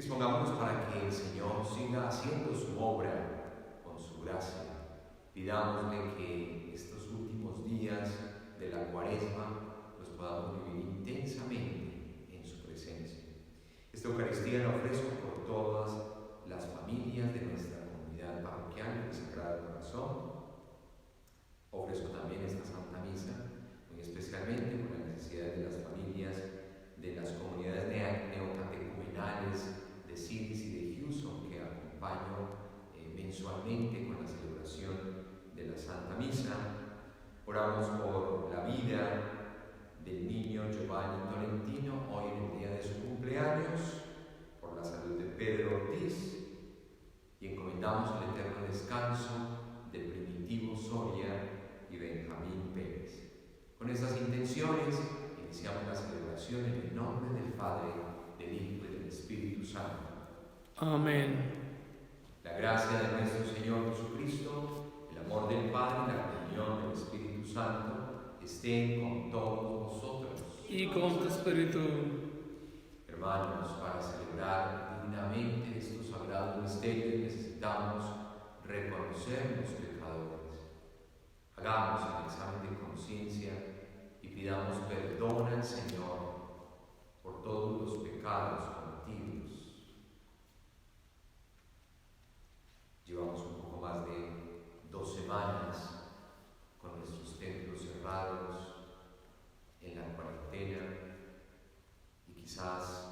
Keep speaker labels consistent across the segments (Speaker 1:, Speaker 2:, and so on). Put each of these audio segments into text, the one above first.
Speaker 1: Dispongámonos para que el Señor siga haciendo su obra con su gracia. Pidámosle que estos últimos días de la Cuaresma los podamos vivir intensamente en su presencia. Esta Eucaristía la ofrezco por todas las familias de nuestra comunidad parroquial del Sagrado Corazón. Ofrezco también esta Santa Misa, muy especialmente por las necesidades de las familias de las comunidades neocatecumenales de Sidis y de Houston, que acompaño mensualmente con la celebración de la Santa Misa. Oramos por la vida del niño Giovanni Tolentino, hoy en el día de su cumpleaños, por la salud de Pedro Ortiz, y encomendamos el eterno descanso de Primitivo Soria y Benjamín Pérez. Con estas intenciones iniciamos la celebración en el nombre del Padre, del Hijo y del Espíritu Santo.
Speaker 2: Amén.
Speaker 1: La gracia de nuestro Señor Jesucristo, el amor del Padre y la comunión del Espíritu Santo estén con todos vosotros.
Speaker 2: Y con tu espíritu.
Speaker 1: Hermanos, para celebrar dignamente estos sagrados misterios necesitamos reconocer los pecadores. Hagamos el examen de conciencia y pidamos perdón al Señor por todos los pecados cometidos. Llevamos un poco más de 2 semanas con nuestros templos cerrados en la cuarentena y quizás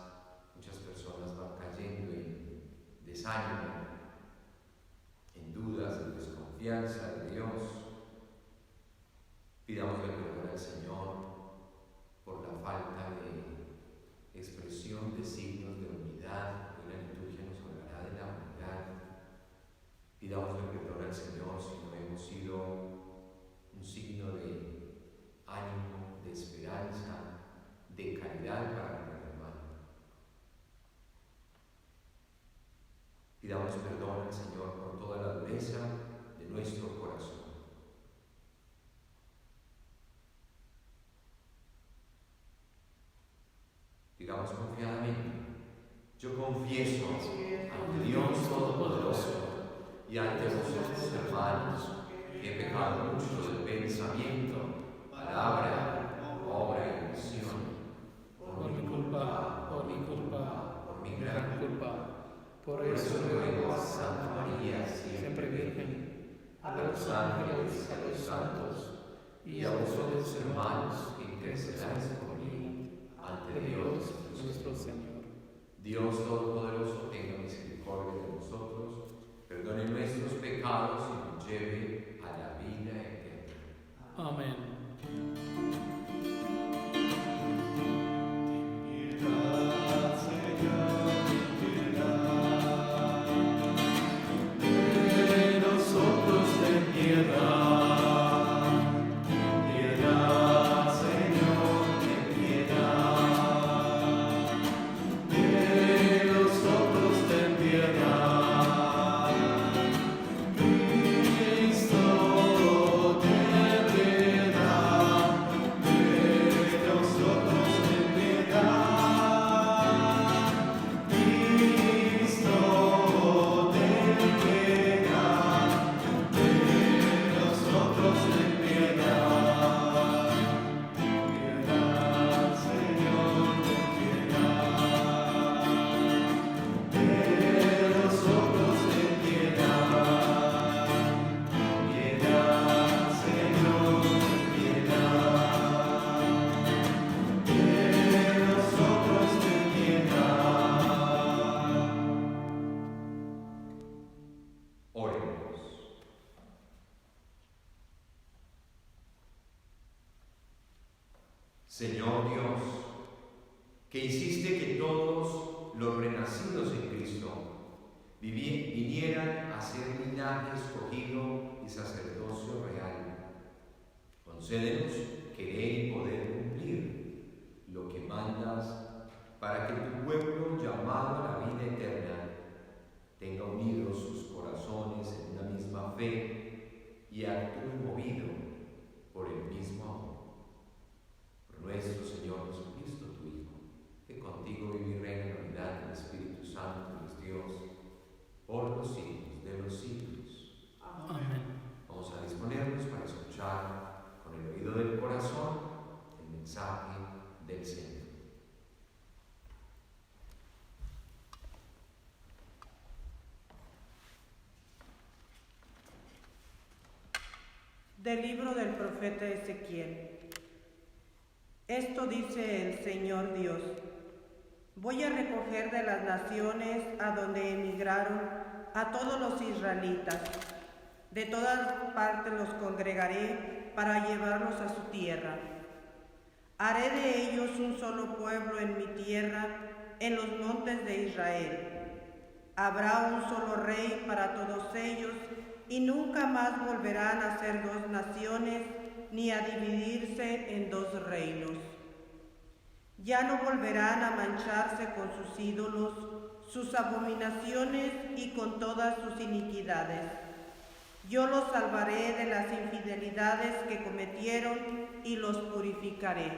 Speaker 1: muchas personas van cayendo en desánimo, en dudas, en desconfianza de Dios. Pidamos perdón al Señor por la falta de expresión de signos de unidad. Hoy la liturgia nos hablará de la unidad. Pidamos perdón al Señor si no hemos sido un signo de ánimo, de esperanza, de caridad para con el hermano. Pidamos perdón al Señor por toda la dureza de nuestro corazón. Digamos confiadamente: yo confieso ante Dios Todopoderoso y ante vosotros, hermanos, que he pecado mucho de pensamiento, palabra, obra y omisión,
Speaker 2: Por mi culpa, por mi gran culpa. Por eso ruego a Santa María, siempre Virgen, a los ángeles, a los santos, y a vosotros, hermanos, que intercedáis por mí ante Dios nuestro Señor.
Speaker 1: Dios Todopoderoso tenga misericordia de nosotros, perdone nuestros pecados y nos lleve a la vida eterna.
Speaker 2: Amén. Señor Dios, que hiciste que todos los renacidos en Cristo vinieran a ser linaje escogido y sacerdocio real, concédenos querer y poder cumplir lo que mandas para que tu pueblo llamado a la vida eterna tenga unidos sus corazones en una misma fe y actúe movido por el mismo amor. Por nuestro Señor Jesucristo, tu Hijo, que contigo vive y reina en la unidad del Espíritu Santo,
Speaker 3: Del libro del profeta Ezequiel. Esto dice el Señor Dios: voy a recoger de las naciones a donde emigraron a todos los israelitas. De todas partes los congregaré para llevarlos a su tierra. Haré de ellos un solo pueblo en mi tierra, en los montes de Israel. Habrá un solo rey para todos ellos, y nunca más volverán a ser dos naciones, ni a dividirse en dos reinos. Ya no volverán a mancharse con sus ídolos, sus abominaciones y con todas sus iniquidades. Yo los salvaré de las infidelidades que cometieron y los purificaré.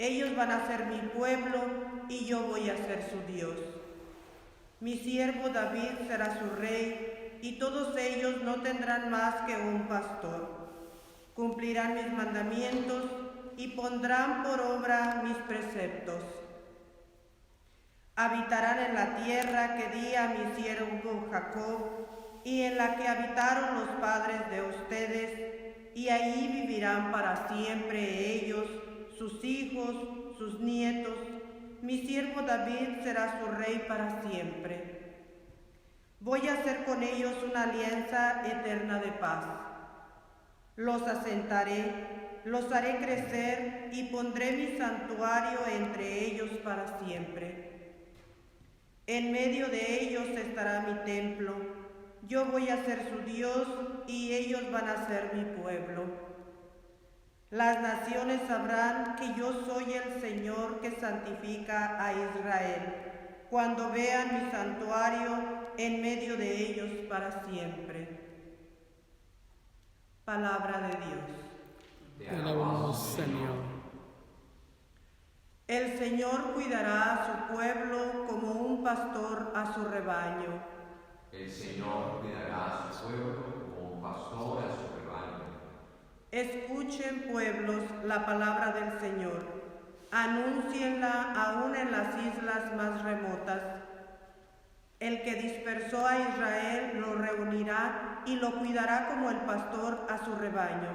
Speaker 3: Ellos van a ser mi pueblo y yo voy a ser su Dios. Mi siervo David será su rey, y todos ellos no tendrán más que un pastor. Cumplirán mis mandamientos y pondrán por obra mis preceptos. Habitarán en la tierra que di a mi siervo Jacob, y en la que habitaron los padres de ustedes, y allí vivirán para siempre ellos, sus hijos, sus nietos. Mi siervo David será su rey para siempre. Voy a hacer con ellos una alianza eterna de paz. Los asentaré, los haré crecer y pondré mi santuario entre ellos para siempre. En medio de ellos estará mi templo. Yo voy a ser su Dios y ellos van a ser mi pueblo. Las naciones sabrán que yo soy el Señor que santifica a Israel, cuando vean mi santuario en medio de ellos para siempre. Palabra de Dios.
Speaker 4: Te alabamos, Señor.
Speaker 3: El Señor cuidará a su pueblo como un pastor a su rebaño.
Speaker 2: El Señor cuidará a su pueblo como un pastor a su rebaño.
Speaker 3: Escuchen, pueblos, la palabra del Señor. Anúncienla aún en las islas más remotas. El que dispersó a Israel lo reunirá y lo cuidará como el pastor a su rebaño.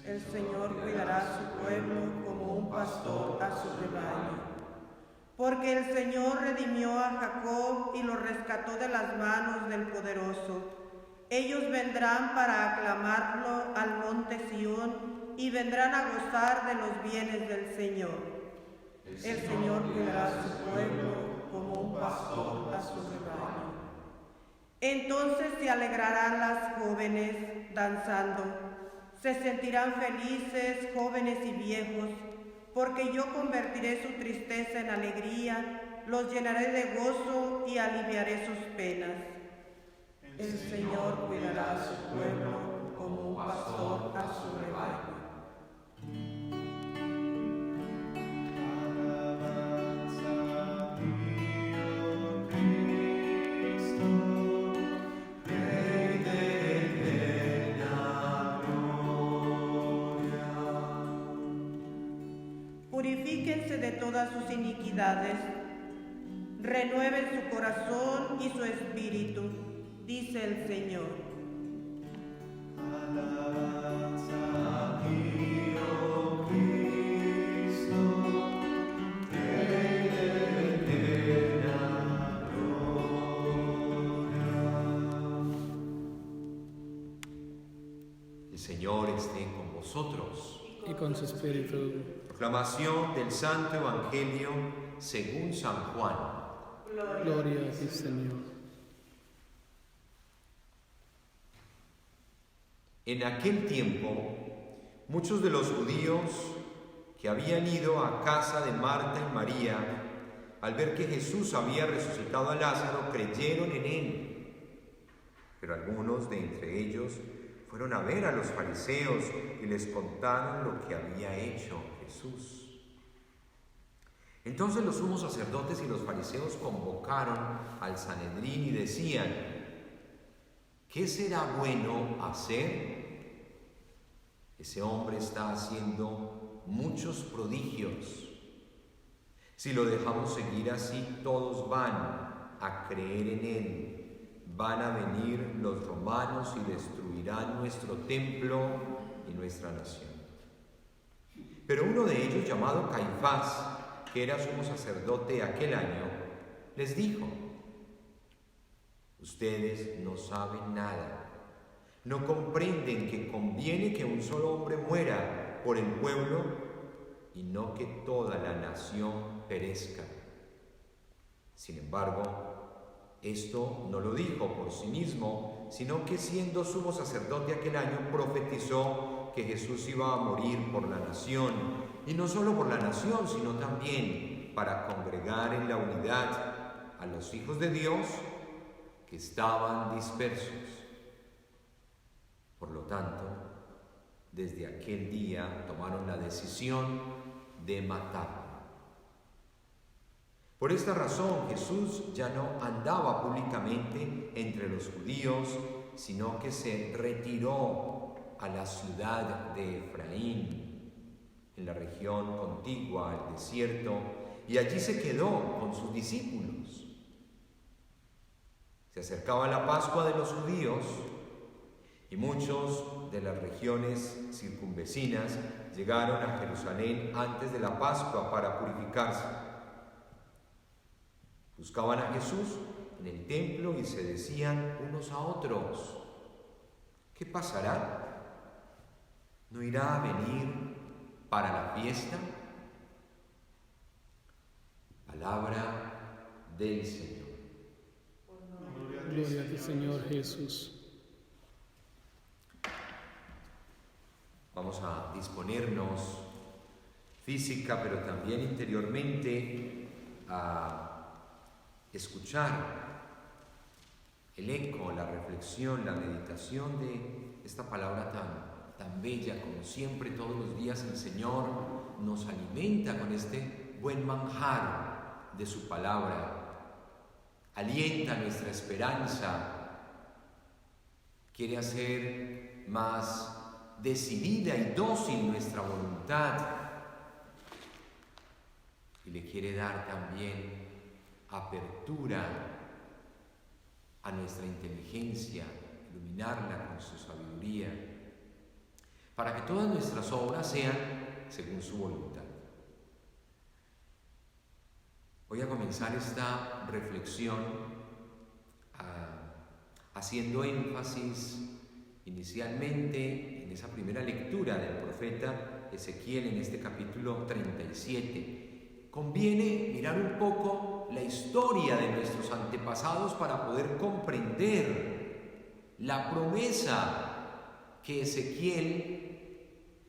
Speaker 3: El Señor cuidará a su pueblo como un pastor a su rebaño. Porque el Señor redimió a Jacob y lo rescató de las manos del poderoso. Ellos vendrán para aclamarlo al monte Sión y vendrán a gozar de los bienes del Señor. El Señor cuidará a su pueblo como un pastor a su rebaño. Entonces se alegrarán las jóvenes danzando, se sentirán felices jóvenes y viejos, porque yo convertiré su tristeza en alegría, los llenaré de gozo y aliviaré sus penas. El Señor cuidará a su pueblo como un pastor a su rebaño. Purifíquense de todas sus iniquidades, renueven su corazón y su espíritu, dice el Señor.
Speaker 5: Alabanza a ti, oh Cristo, Rey de eterna gloria.
Speaker 2: El Señor esté con vosotros.
Speaker 4: Y con su espíritu.
Speaker 2: Proclamación del Santo Evangelio según San Juan.
Speaker 4: Gloria a ti, Señor.
Speaker 2: En aquel tiempo, muchos de los judíos que habían ido a casa de Marta y María, al ver que Jesús había resucitado a Lázaro, creyeron en él. Pero algunos de entre ellos fueron a ver a los fariseos y les contaron lo que había hecho Jesús. Entonces los sumos sacerdotes y los fariseos convocaron al Sanedrín y decían: ¿qué será bueno hacer? Ese hombre está haciendo muchos prodigios. Si lo dejamos seguir así, todos van a creer en él. van a venir los romanos y destruirán nuestro templo y nuestra nación. Pero uno de ellos, llamado Caifás, que era sumo sacerdote aquel año, les dijo: ustedes no saben nada, no comprenden que conviene que un solo hombre muera por el pueblo y no que toda la nación perezca. Sin embargo, esto no lo dijo por sí mismo, sino que siendo sumo sacerdote aquel año profetizó que Jesús iba a morir por la nación, y no solo por la nación, sino también para congregar en la unidad a los hijos de Dios que estaban dispersos. Por lo tanto, desde aquel día tomaron la decisión de matarlo. Por esta razón, Jesús ya no andaba públicamente entre los judíos, sino que se retiró a la ciudad de Efraín, en la región contigua al desierto, y allí se quedó con sus discípulos. Se acercaba la Pascua de los judíos y muchos de las regiones circunvecinas llegaron a Jerusalén antes de la Pascua para purificarse. Buscaban a Jesús en el templo y se decían unos a otros: ¿qué pasará? ¿No irá a venir para la fiesta? Palabra del Señor.
Speaker 4: Gloria a ti, Señor Jesús.
Speaker 2: Vamos a disponernos física, pero también interiormente a escuchar el eco, la reflexión, la meditación de esta palabra tan bella. Como siempre, todos los días el Señor nos alimenta con este buen manjar de su palabra, alienta nuestra esperanza, quiere hacer más decidida y dócil nuestra voluntad y le quiere dar también apertura a nuestra inteligencia, iluminarla con su sabiduría, para que todas nuestras obras sean según su voluntad. Voy a comenzar esta reflexión haciendo énfasis inicialmente en esa primera lectura del profeta Ezequiel en este capítulo 37. Conviene mirar un poco la historia de nuestros antepasados para poder comprender la promesa que Ezequiel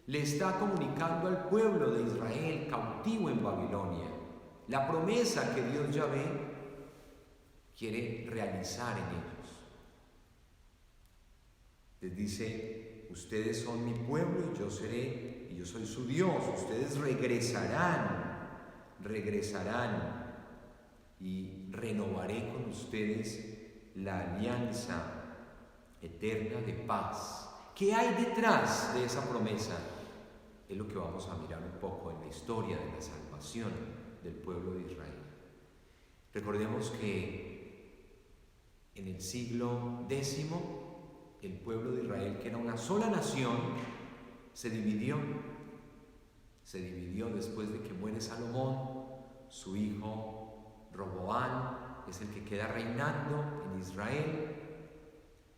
Speaker 2: le está comunicando al pueblo de Israel cautivo en Babilonia. La promesa que Dios Yahvé quiere realizar en ellos. Les dice: ustedes son mi pueblo y yo soy su Dios. Ustedes regresarán y renovaré con ustedes la alianza eterna de paz. ¿Qué hay detrás de esa promesa? Es lo que vamos a mirar un poco en la historia de la salvación del pueblo de Israel. Recordemos que en el siglo X, el pueblo de Israel, que era una sola nación, se dividió después de que muere Salomón. Su hijo Roboán es el que queda reinando en Israel,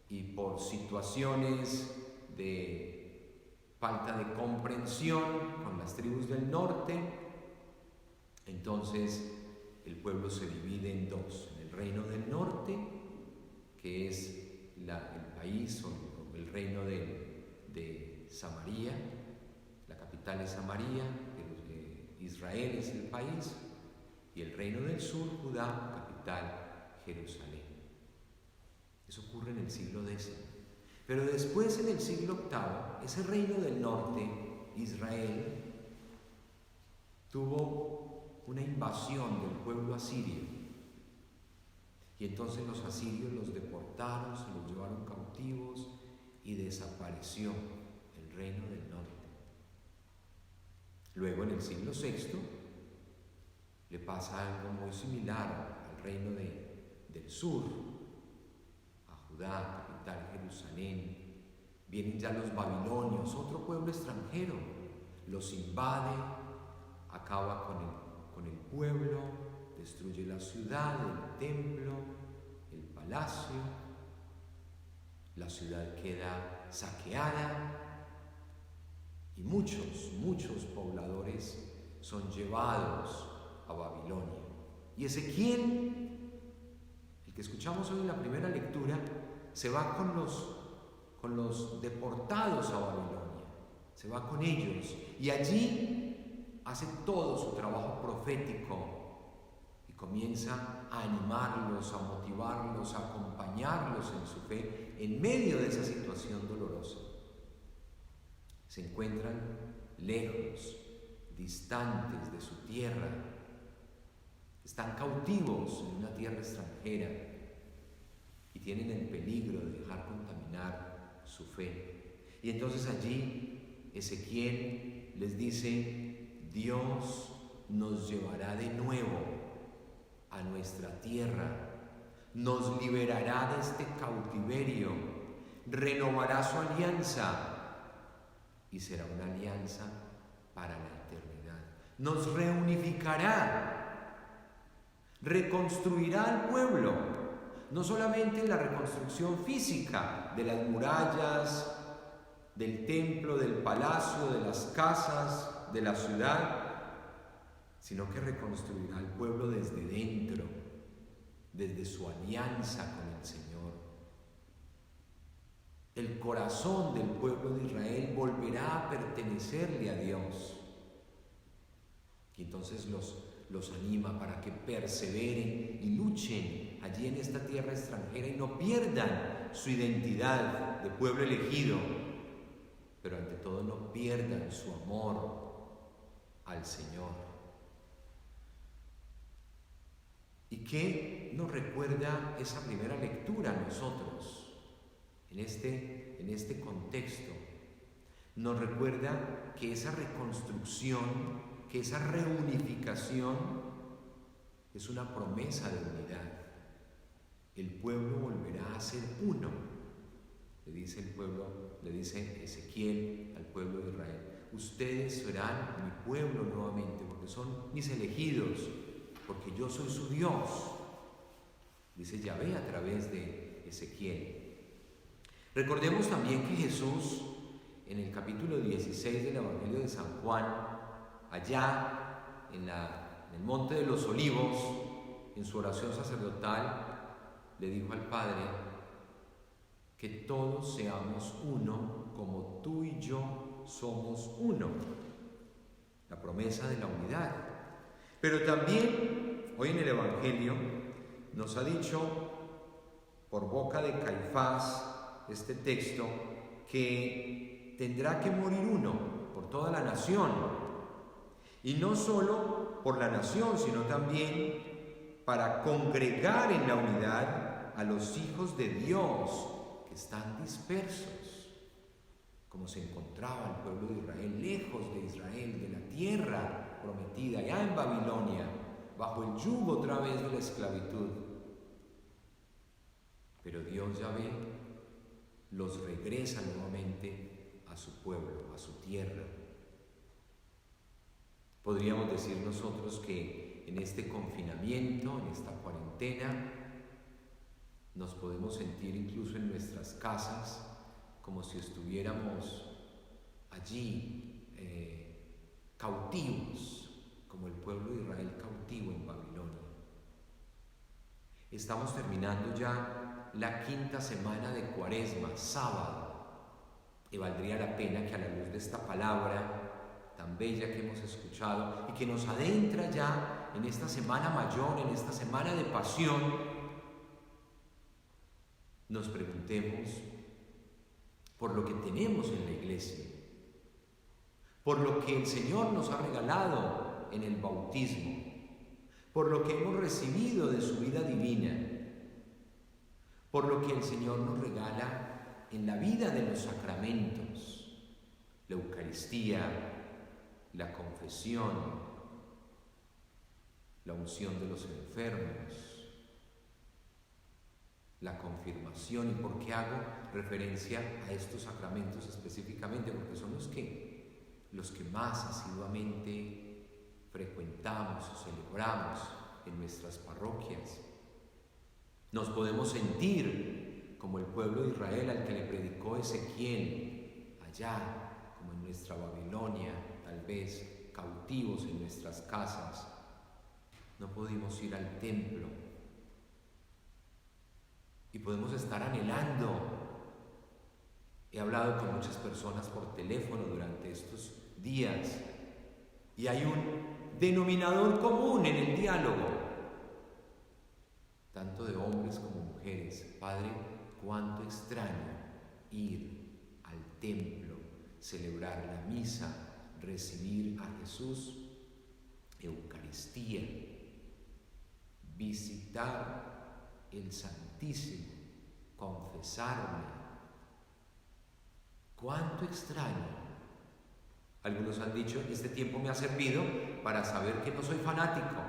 Speaker 2: y por situaciones de falta de comprensión con las tribus del norte, entonces el pueblo se divide en dos: en el reino del norte, que es el país o el reino de Samaria, la capital es Samaria, Israel es el país, y el reino del sur, Judá, capital Jerusalén. Eso ocurre en el siglo X. Pero después, en el siglo VIII, ese reino del norte, Israel, tuvo una invasión del pueblo asirio. Y entonces los asirios los deportaron, se los llevaron cautivos y desapareció el reino del norte. Luego, en el siglo VI, le pasa algo muy similar al reino del sur. Judá, capital Jerusalén. Vienen ya los babilonios, otro pueblo extranjero, los invade, acaba con el pueblo, destruye la ciudad, el templo, el palacio, la ciudad queda saqueada y muchos pobladores son llevados a Babilonia. Y Ezequiel, el que escuchamos hoy en la primera lectura, se va con los deportados a Babilonia, se va con ellos y allí hace todo su trabajo profético y comienza a animarlos, a motivarlos, a acompañarlos en su fe en medio de esa situación dolorosa. Se encuentran lejos, distantes de su tierra, están cautivos en una tierra extranjera y tienen el peligro de dejar contaminar su fe. Y entonces allí Ezequiel les dice: Dios nos llevará de nuevo a nuestra tierra, nos liberará de este cautiverio, renovará su alianza y será una alianza para la eternidad. Nos reunificará, reconstruirá al pueblo, no solamente la reconstrucción física de las murallas, del templo, del palacio, de las casas, de la ciudad, sino que reconstruirá al pueblo desde dentro, desde su alianza con el Señor. El corazón del pueblo de Israel volverá a pertenecerle a Dios. Y entonces los anima para que perseveren y luchen allí en esta tierra extranjera y no pierdan su identidad de pueblo elegido, pero ante todo no pierdan su amor al Señor. ¿Y qué nos recuerda esa primera lectura a nosotros en este contexto? Nos recuerda que esa reconstrucción, que esa reunificación es una promesa de unidad. El pueblo volverá a ser uno, le dice Ezequiel al pueblo de Israel. Ustedes serán mi pueblo nuevamente, porque son mis elegidos, porque yo soy su Dios, dice Yahvé a través de Ezequiel. Recordemos también que Jesús, en el capítulo 16 del Evangelio de San Juan, allá en el Monte de los Olivos, en su oración sacerdotal, le dijo al Padre: que todos seamos uno, como tú y yo somos uno. La promesa de la unidad. Pero también, hoy en el Evangelio, nos ha dicho, por boca de Caifás, este texto, que tendrá que morir uno por toda la nación. Y no solo por la nación, sino también para congregar en la unidad a los hijos de Dios que están dispersos, como se encontraba el pueblo de Israel, lejos de Israel, de la tierra prometida, ya en Babilonia, bajo el yugo otra vez de la esclavitud. Pero Dios, Yahvé, los regresa nuevamente a su pueblo, a su tierra. Podríamos decir nosotros que en este confinamiento, en esta cuarentena, nos podemos sentir incluso en nuestras casas como si estuviéramos allí cautivos, como el pueblo de Israel cautivo en Babilonia. Estamos terminando ya la quinta semana de Cuaresma, sábado, y valdría la pena que a la luz de esta palabra tan bella que hemos escuchado y que nos adentra ya en esta semana mayor, en esta semana de pasión, nos preguntemos por lo que tenemos en la iglesia, por lo que el Señor nos ha regalado en el bautismo, por lo que hemos recibido de su vida divina, por lo que el Señor nos regala en la vida de los sacramentos, la Eucaristía, la confesión, la unción de los enfermos, la confirmación. ¿Y por qué hago referencia a estos sacramentos específicamente? Porque son los que más asiduamente frecuentamos o celebramos en nuestras parroquias. Nos podemos sentir como el pueblo de Israel al que le predicó Ezequiel allá, como en nuestra Babilonia, tal vez cautivos en nuestras casas. No pudimos ir al templo y podemos estar anhelando. He hablado con muchas personas por teléfono durante estos días y hay un denominador común en el diálogo, tanto de hombres como mujeres. Padre, cuánto extraño ir al templo, celebrar la misa, recibir a Jesús, Eucaristía, visitar el Santísimo, confesarme. Cuánto extraño. Algunos han dicho, este tiempo me ha servido para saber que no soy fanático.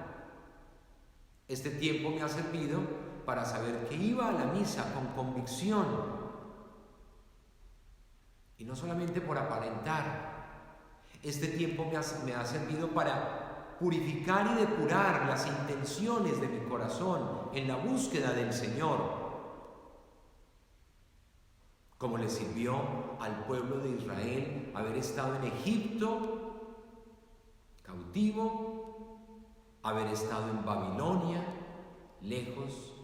Speaker 2: Este tiempo me ha servido para saber que iba a la misa con convicción. Y no solamente por aparentar. Este tiempo me ha servido para purificar y depurar las intenciones de mi corazón en la búsqueda del Señor. Como le sirvió al pueblo de Israel haber estado en Egipto, cautivo, haber estado en Babilonia, lejos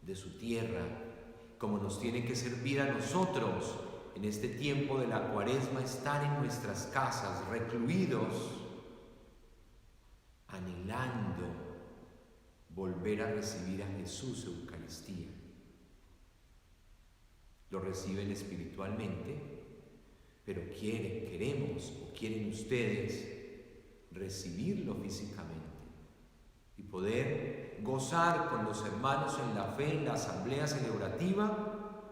Speaker 2: de su tierra, como nos tiene que servir a nosotros en este tiempo de la Cuaresma, estar en nuestras casas, recluidos, anhelando volver a recibir a Jesús Eucaristía. Lo reciben espiritualmente, pero queremos o quieren ustedes recibirlo físicamente y poder gozar con los hermanos en la fe, en la asamblea celebrativa,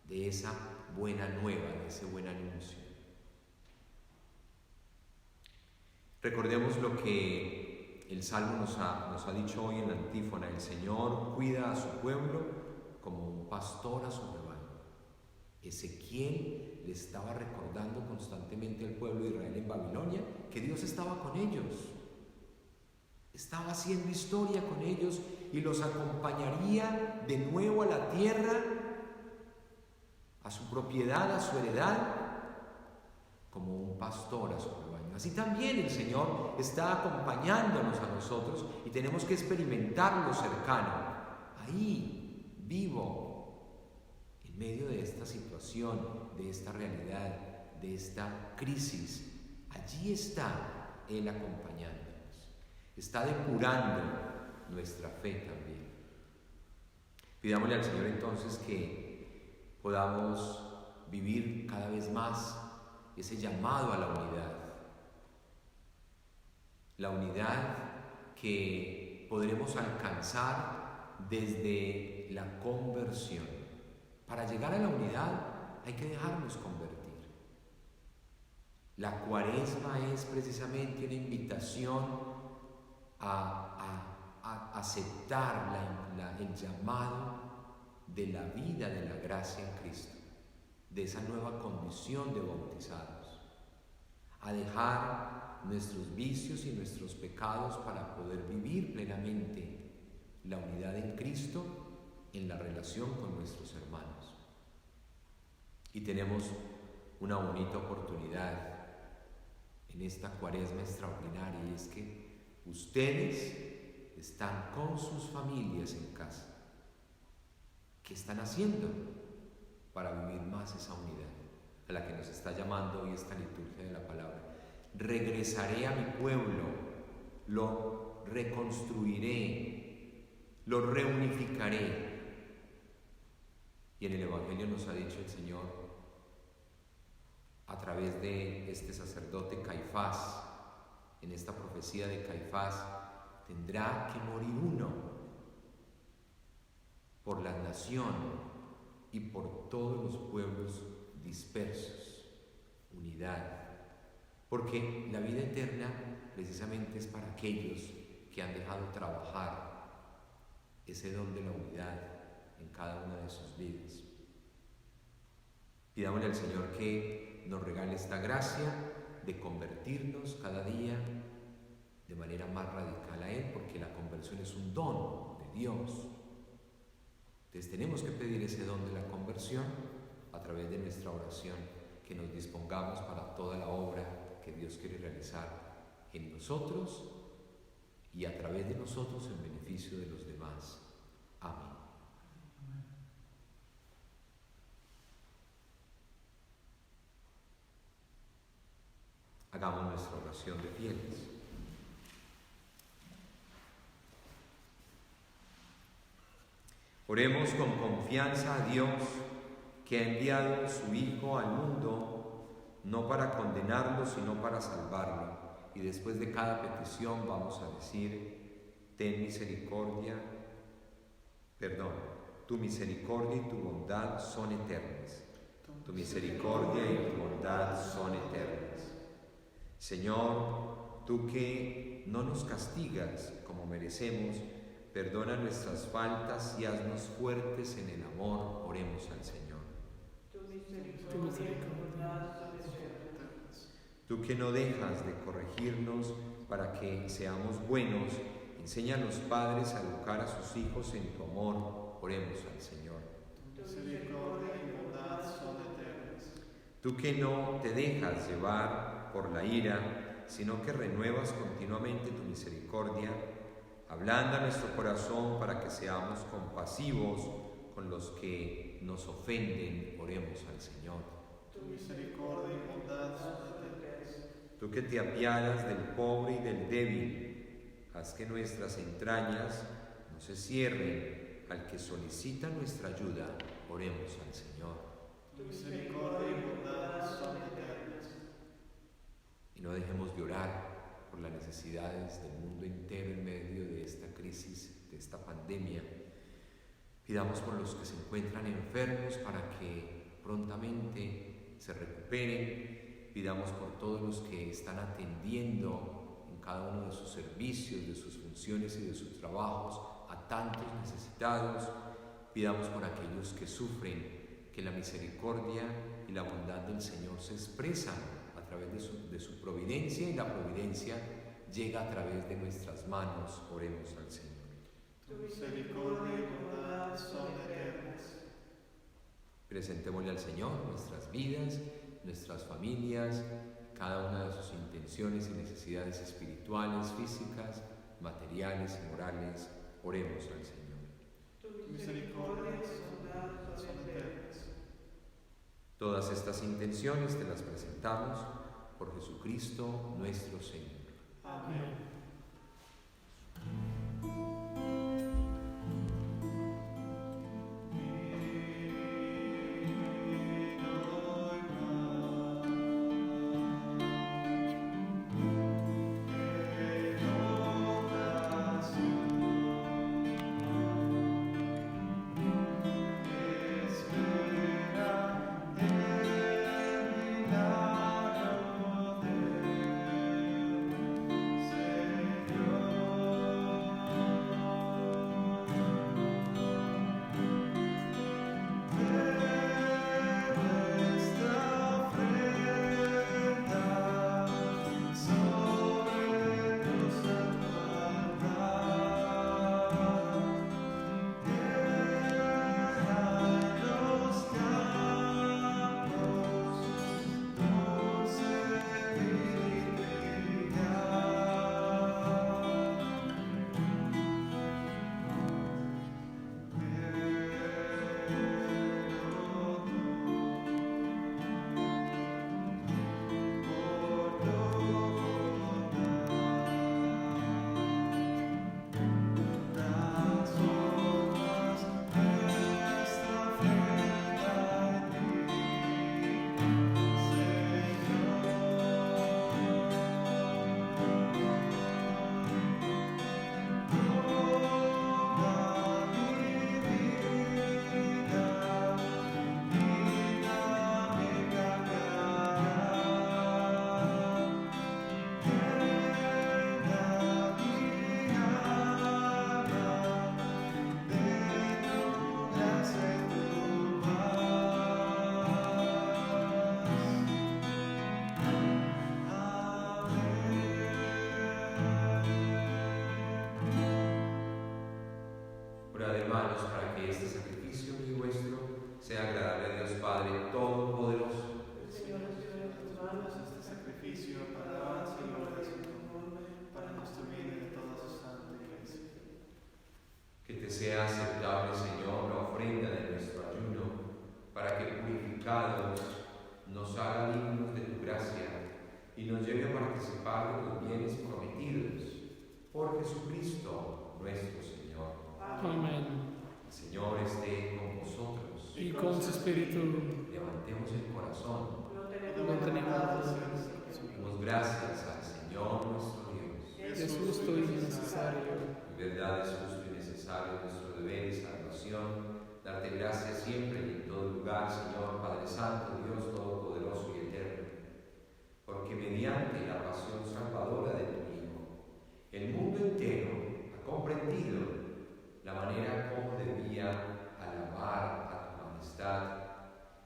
Speaker 2: de esa buena nueva, de ese buen anuncio. Recordemos lo que el Salmo nos ha dicho hoy en la antífona: el Señor cuida a su pueblo como un pastor a su rebaño. Ezequiel le estaba recordando constantemente al pueblo de Israel en Babilonia que Dios estaba con ellos, estaba haciendo historia con ellos y los acompañaría de nuevo a la tierra, a su propiedad, a su heredad, como un pastor a su rebaño. Así también el Señor está acompañándonos a nosotros y tenemos que experimentarlo cercano, ahí, vivo, en medio de esta situación, de esta realidad, de esta crisis. Allí está Él acompañándonos, está depurando nuestra fe también. Pidámosle al Señor entonces que podamos vivir cada vez más ese llamado a la unidad que podremos alcanzar desde la conversión. Para llegar a la unidad hay que dejarnos convertir. La Cuaresma es precisamente una invitación a aceptar el llamado de la vida de la gracia en Cristo, de esa nueva condición de bautizados, a dejar nuestros vicios y nuestros pecados para poder vivir plenamente la unidad en Cristo en la relación con nuestros hermanos. Y tenemos una bonita oportunidad en esta Cuaresma extraordinaria, y es que ustedes están con sus familias en casa. ¿Qué están haciendo para vivir más esa unidad a la que nos está llamando hoy esta liturgia de la palabra? Regresaré a mi pueblo, lo reconstruiré, lo reunificaré. Y en el Evangelio nos ha dicho el Señor, a través de este sacerdote Caifás, en esta profecía de Caifás, tendrá que morir uno por la nación y por todos los pueblos dispersos. Unidad. Porque la vida eterna precisamente es para aquellos que han dejado trabajar ese don de la unidad
Speaker 1: en cada una de sus vidas. Pidámosle al Señor que nos regale esta gracia de convertirnos cada día de manera más radical a Él, porque la conversión es un don de Dios. Entonces tenemos que pedir ese don de la conversión a través de nuestra oración, que nos dispongamos para toda la obra que Dios quiere realizar en nosotros y a través de nosotros en beneficio de los demás. Amén. Hagamos nuestra oración de fieles. Oremos con confianza a Dios, que ha enviado su Hijo al mundo, no para condenarlo, sino para salvarlo. Y después de cada petición vamos a decir: ten misericordia, tu misericordia y tu bondad son eternas. Tu misericordia y tu bondad son eternas. Señor, tú que no nos castigas como merecemos, perdona nuestras faltas y haznos fuertes en el amor. Oremos al Señor.
Speaker 3: Tu misericordia y bondad son eternas.
Speaker 1: Tú que no dejas de corregirnos para que seamos buenos, enseña a los padres a educar a sus hijos en tu amor. Oremos al Señor.
Speaker 5: Tu misericordia y bondad son eternas.
Speaker 1: Tú que no te dejas llevar por la ira, sino que renuevas continuamente tu misericordia, ablanda nuestro corazón para que seamos compasivos con los que nos ofenden. Oremos al Señor.
Speaker 5: Tu misericordia y bondad son eternas.
Speaker 1: Tú que te apiadas del pobre y del débil, haz que nuestras entrañas no se cierren al que solicita nuestra ayuda. Oremos al Señor.
Speaker 5: Tu misericordia y bondad son eternas.
Speaker 1: Y no dejemos de orar por las necesidades del mundo entero en medio de esta crisis, de esta pandemia. Pidamos por los que se encuentran enfermos para que prontamente se recuperen. Pidamos por todos los que están atendiendo en cada uno de sus servicios, de sus funciones y de sus trabajos a tantos necesitados. Pidamos por aquellos que sufren, que la misericordia y la bondad del Señor se expresan a través de su providencia, y la providencia llega a través de nuestras manos. Oremos al Señor.
Speaker 5: Tu misericordia y bondad son eternas.
Speaker 1: Presentémosle al Señor nuestras vidas, nuestras familias, cada una de sus intenciones y necesidades espirituales, físicas, materiales y morales. Oremos al Señor.
Speaker 5: Tu misericordia y bondad son eternas.
Speaker 1: Todas estas intenciones te las presentamos por Jesucristo nuestro Señor.
Speaker 5: Amén. Espera el milagro del Señor.
Speaker 2: sea aceptable, Señor, la ofrenda de nuestro ayuno, para que purificados nos haga dignos de tu gracia y nos lleve a participar de los bienes prometidos por Jesucristo nuestro Señor.
Speaker 4: Amén.
Speaker 2: El Señor esté con vosotros.
Speaker 4: Y con su espíritu.
Speaker 2: Levantemos el corazón.
Speaker 4: Lo tenemos.
Speaker 2: Demos gracias al Señor nuestro Dios.
Speaker 4: Es justo y necesario.
Speaker 2: En verdad es justo y necesario nuestro deber y salvación darte gracias siempre y en todo lugar, Señor Padre Santo, Dios Todopoderoso y Eterno, porque mediante la pasión salvadora de tu Hijo, el mundo entero ha comprendido la manera como debía alabar a tu majestad,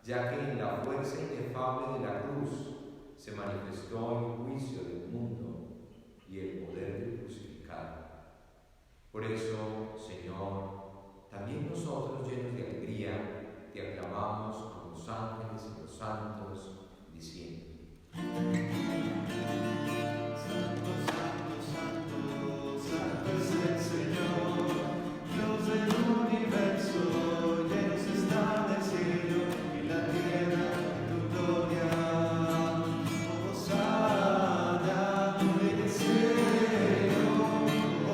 Speaker 2: ya que en la fuerza inefable de la cruz se manifestó el juicio del mundo y el poder del crucificado. Por eso, Señor, también nosotros, llenos de alegría, te aclamamos con los ángeles y los santos, diciendo:
Speaker 5: Santo, santo, santo, santo es el Señor, Dios del universo, llenos está el cielo y la tierra de tu gloria. Hosana en el cielo,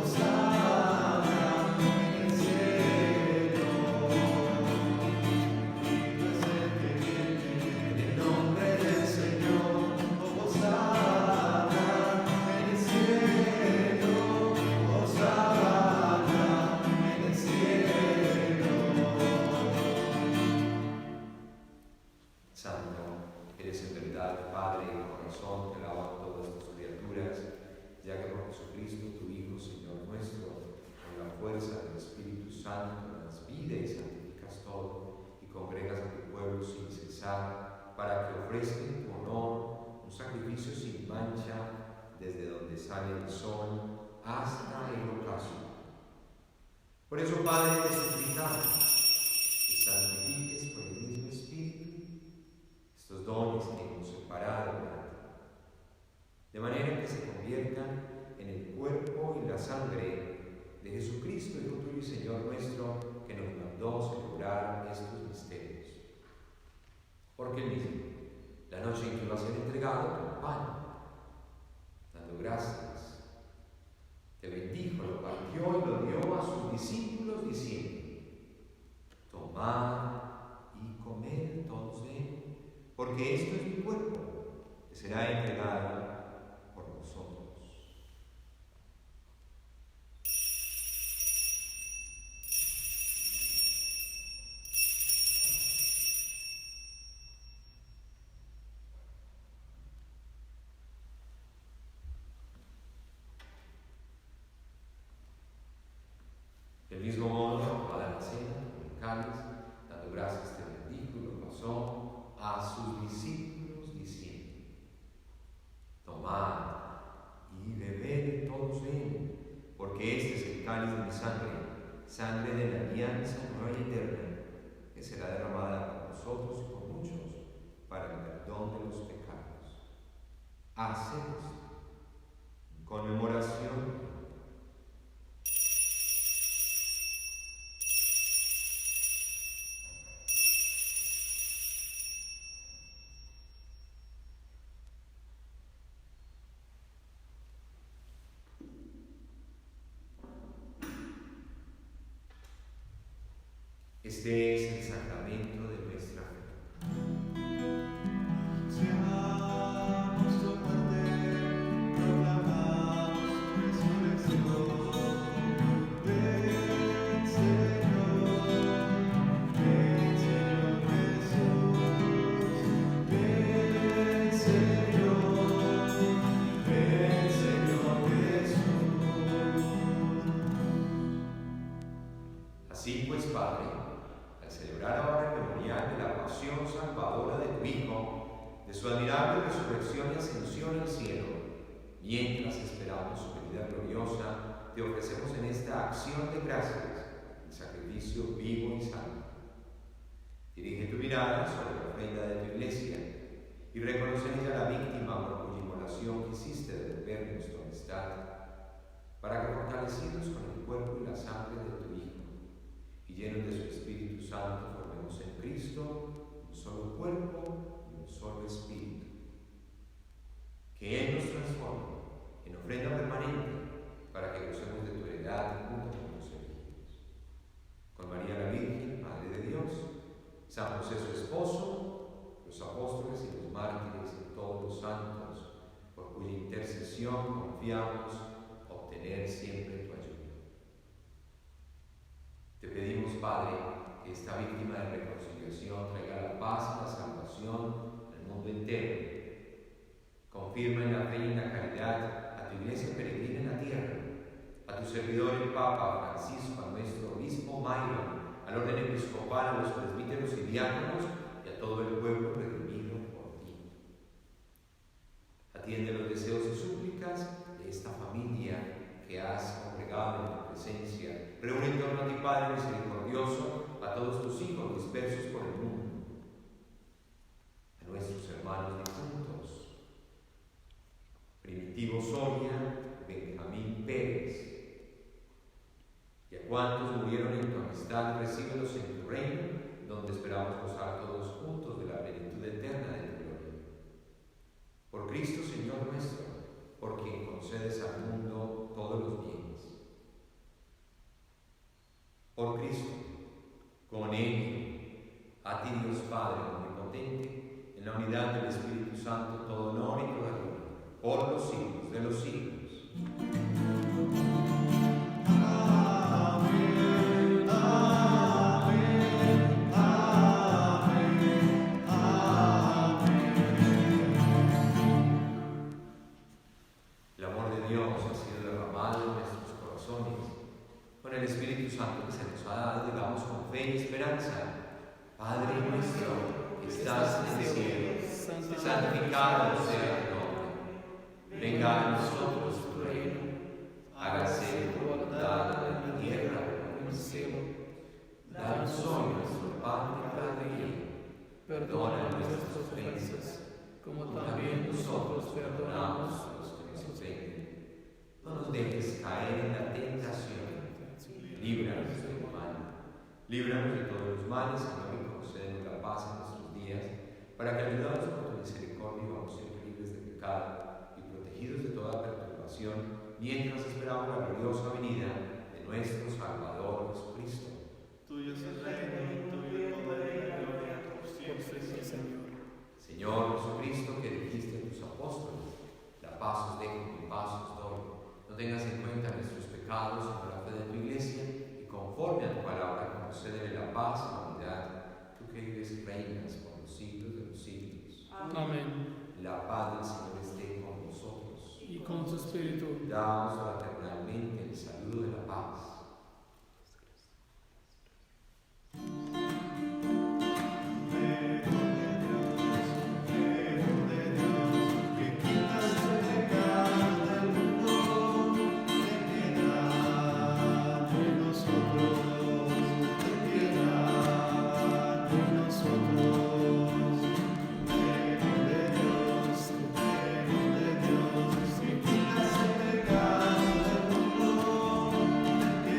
Speaker 5: hosana en el cielo. Bendito es el que viene en el nombre del Señor. Hosana en el cielo, hosana en el cielo.
Speaker 2: Santo, eres en verdad Padre y corazón, te alaban todas tus criaturas, ya que por Jesucristo, tu Hijo, Señor nuestro, con la fuerza del Espíritu Santo, das vida y santificas todo, y congregas a tu pueblo sin cesar, para que ofrezca en tu honor un sacrificio sin mancha, desde donde sale el sol hasta el ocaso. Por eso, Padre, te suplicamos que santifiques por el mismo Espíritu estos dones que hemos separado para ti, de manera que se conviertan en el cuerpo y la sangre de Jesucristo, Hijo tuyo y Señor nuestro, que nos mandó celebrar estos misterios. Porque él mismo, la noche en que iba a ser entregado, tomó pan, dando gracias, te bendijo, lo partió y lo dio a sus discípulos, diciendo: tomad y comed todos de él, porque esto es mi cuerpo, que será entregado por vosotros. Del mismo modo, tomada la cena, con el cáliz, dando gracias, te bendijo y lo pasó a sus discípulos, diciendo: tomad y bebed todos de él, porque este es el cáliz de mi sangre, sangre de la alianza nueva y eterna, que será derramada por nosotros y por muchos, para el perdón de los pecados. Haced esto en conmemoración. Este es el sacramento de nuestra fe.
Speaker 5: Anunciamos tu muerte, proclamamos tu resurrección. Ven, Señor Jesús. Ven, Señor Jesús.
Speaker 2: Así pues, Padre, al celebrar ahora el memorial de la pasión salvadora de tu Hijo, de su admirable resurrección y ascensión al cielo, mientras esperamos su venida gloriosa, te ofrecemos en esta acción de gracias el sacrificio vivo y santo. Dirige tu mirada sobre la ofrenda de tu iglesia y reconoce en ella la víctima por cuya inmolación quisiste devolvernos tu amistad, para que, fortalecidos con el cuerpo y la sangre de tu Hijo, y llenos de su Espíritu Santo formemos en Cristo un solo cuerpo y un solo espíritu. Que Él nos transforme en ofrenda permanente para que gocemos de tu heredad junto con los elegidos. Con María la Virgen, Madre de Dios, San José su esposo, los apóstoles y los mártires y todos los santos, por cuya intercesión confiamos obtener siempre tu ayuda. Te pedimos, Padre, que esta víctima de reconciliación traiga la paz y la salvación al mundo entero. Confirma en la fe y en la caridad a tu iglesia peregrina en la tierra, a tu servidor el Papa Francisco, a nuestro obispo Mairo, al orden episcopal, a los presbíteros y diáconos y a todo el pueblo redimido por ti. Atiende los deseos y súplicas de esta familia que has congregado en tu presencia. Reúne en torno a ti, Padre misericordioso, a todos tus hijos dispersos por el mundo, a nuestros hermanos difuntos, Primitivo Soria, Benjamín Pérez, y a cuantos murieron en tu amistad, recíbelos en tu reino, donde esperamos gozar todos juntos de la plenitud eterna de tu gloria. Por Cristo, Señor nuestro, por quien concedes al mundo todos los bienes. Por Cristo, con Él, a ti Dios Padre omnipotente, en la unidad del Espíritu Santo, todo honor y toda gloria, por los siglos de los siglos.
Speaker 5: Amén, amén, amén, amén.
Speaker 2: El amor de Dios ha sido derramado en nuestros corazones. Con el Espíritu Santo que se nos ha dado, digamos con fe y esperanza: Padre nuestro que estás en el cielo, santificado sea tu nombre. Venga a nosotros tu reino, hágase tu voluntad en la tierra como en el cielo. Danos hoy nuestro pan de cada día. Perdona nuestras ofensas, como también nosotros perdonamos a los que nos ofenden. No nos dejes caer en la tentación. Líbranos del mal. Líbranos de todos los males, Señor, y concédenos la paz en nuestros días, para que, ayudados por tu misericordia, vamos siempre libres de pecado y protegidos de toda perturbación, mientras esperamos la gloriosa venida de nuestro Salvador Jesucristo.
Speaker 5: Tuyo es el reino, tuyo el poder y la gloria por siempre,
Speaker 4: Señor.
Speaker 2: Señor Jesucristo, que dijiste a tus apóstoles: la paz os dejo, mi paz os doy. No tengas en cuenta nuestros pecados, sino la fe de tu iglesia, y conforme a tu palabra concédele la paz y la unidad, tú que vives y reinas por los siglos de los siglos.
Speaker 4: Amén.
Speaker 2: La paz del Señor esté con vosotros.
Speaker 4: Y con su espíritu.
Speaker 2: Daos fraternalmente el saludo de la paz.
Speaker 5: que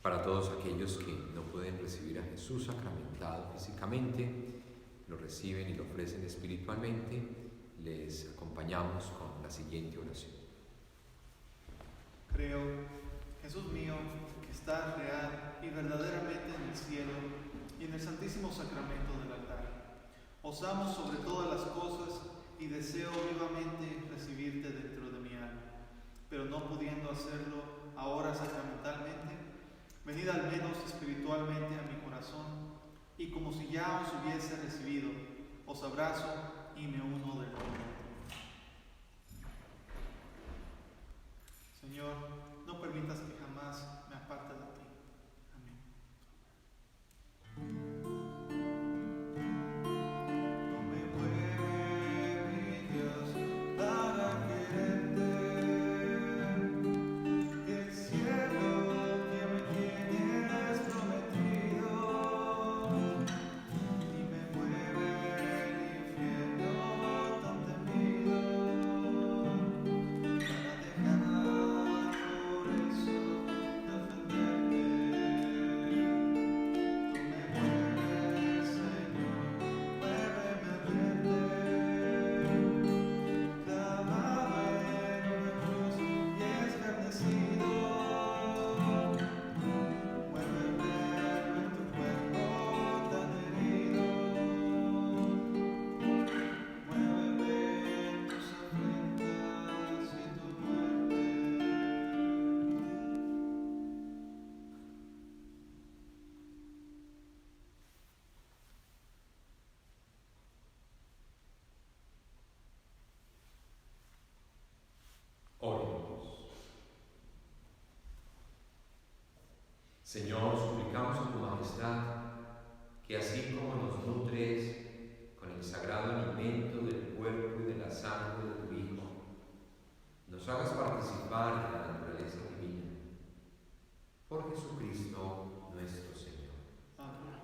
Speaker 2: Para todos aquellos que no pueden recibir a Jesús sacramentado físicamente, lo reciben y lo ofrecen espiritualmente, les acompañamos con la siguiente oración.
Speaker 5: Creo, Jesús mío, que estás real y verdaderamente en el cielo y en el santísimo sacramento del altar. Os amo sobre todas las cosas y deseo vivamente recibirte dentro de mi alma, pero no pudiendo hacerlo ahora sacramentalmente, venid al menos espiritualmente a mi corazón y como si ya os hubiese recibido, os abrazo y me uno del todo. Señor, no permitas que jamás me aparte de ti. Amén. No me mueve, mi Dios, para quererte. El cielo que me tienes prometido, y me mueve el infierno tan temido, para dejar por eso de ofenderte. Tú me mueves, Señor, muéveme ardiente, clavado en una cruz y escarnecido. Muéveme en tu cuerpo tan herido, muéveme en tus afrentas y tu muerte.
Speaker 2: Oremos. Señor, suplicamos a tu majestad que así como nos nutres con el sagrado alimento del cuerpo y de la sangre de tu Hijo, nos hagas participar de la naturaleza divina. Por Jesucristo nuestro Señor.
Speaker 5: Amén.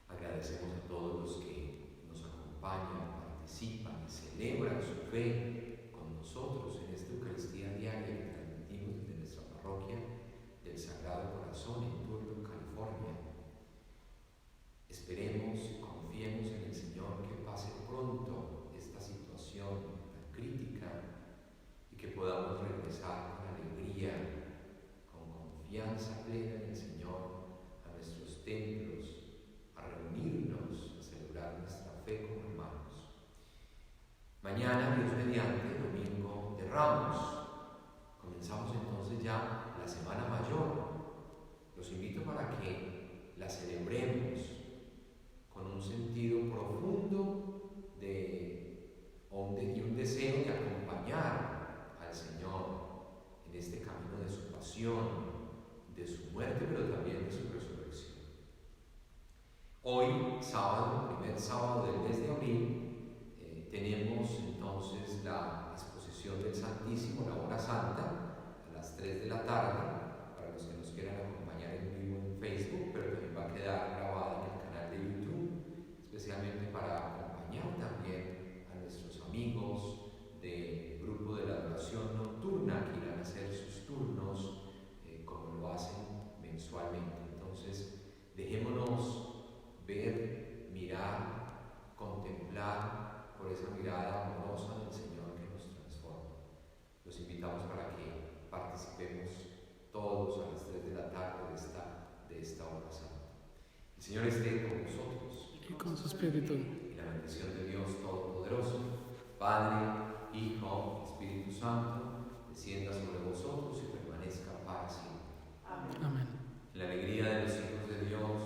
Speaker 2: Agradecemos a todos los que nos acompañan, participan y celebran su fe con nosotros en esta Eucaristía diaria que transmitimos desde nuestra parroquia del Sagrado Corazón en Turlock, California. Esperemos y confiemos en el Señor que pase pronto esta situación tan crítica y que podamos regresar con alegría, con confianza plena en el Señor a nuestros templos, a reunirnos, a celebrar nuestra fe como hermanos. Mañana, Dios mediante, Domingo de Ramos. Comenzamos entonces ya la Semana Mayor. Los invito para que la celebremos con un sentido profundo y un deseo de acompañar al Señor en este camino de su pasión, de su muerte, pero también de su resurrección. Hoy, sábado, primer sábado del mes de abril, tenemos entonces la exposición del Santísimo, la hora santa, a las 3 de la tarde, para los que nos quieran acompañar en vivo en Facebook, pero también va a quedar grabada en el canal de YouTube, especialmente para acompañar también a nuestros amigos del grupo de la adoración nocturna que irán a hacer sus turnos como lo hacen mensualmente. Entonces, dejémonos ver, mirar, contemplar por esa mirada amorosa del Señor que nos transforma. Los invitamos para que participemos todos a las 3 de la tarde de esta hora santa. El Señor esté con nosotros
Speaker 4: y con su espíritu.
Speaker 2: y la bendición de Dios Todopoderoso, Padre, Hijo, Espíritu Santo, descienda sobre vosotros y permanezca para siempre.
Speaker 4: Amén.
Speaker 2: En la alegría de los hijos de Dios,